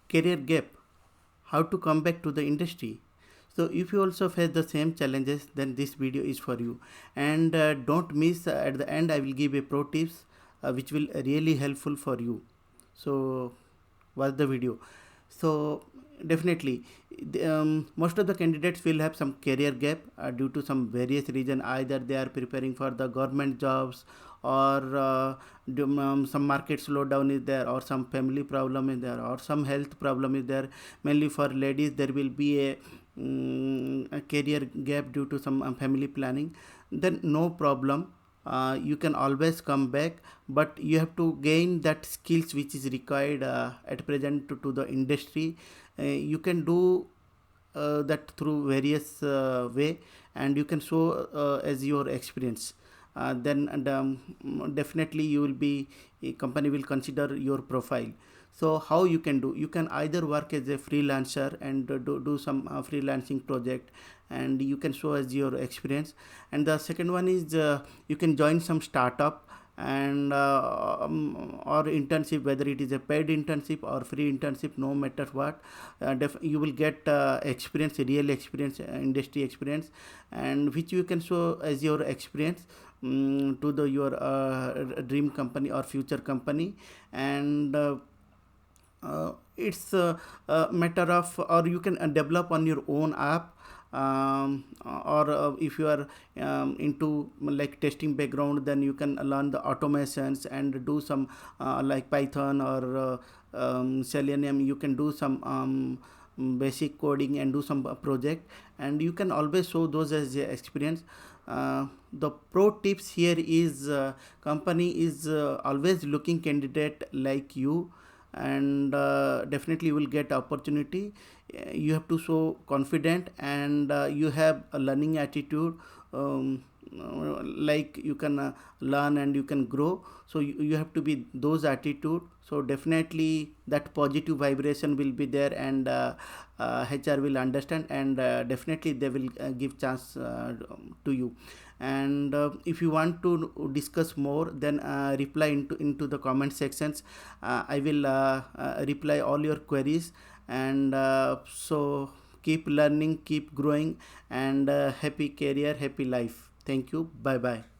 career gap, how to come back to the industry. So if you also face the same challenges, then this video is for you. And don't miss, at the end I will give a pro tips which will really helpful for you. So watch the video. So definitely most of the candidates will have some career gap due to some various reason. Either they are preparing for the government jobs, or some market slowdown is there, or some family problem is there, or some health problem is there. Mainly for ladies there will be a career gap due to some family planning. Then no problem, you can always come back, but you have to gain that skills which is required at present to the industry. You can do that through various way, and you can show as your experience. Then and, definitely you will be, a company will consider your profile. So how you can do, you can either work as a freelancer and do some freelancing project, and you can show as your experience. And the second one is you can join some startup, and or internship, whether it is a paid internship or free internship, no matter what, you will get experience, real experience, industry experience, and which you can show as your experience to the your dream company or future company. And it's a matter of, or you can develop on your own app, or if you are into like testing background, then you can learn the automations and do some like Python or Selenium. You can do some basic coding and do some project, and you can always show those as a experience. The pro tips here is company is always looking candidate like you, and definitely you will get opportunity. You have to show confident, and you have a learning attitude, like you can learn and you can grow. So you have to be those attitude. So definitely that positive vibration will be there, and HR will understand, and definitely they will give chance to you. And if you want to discuss more, then reply into the comment sections. I will reply all your queries. And so keep learning, keep growing, and happy career, happy life. Thank you. Bye bye.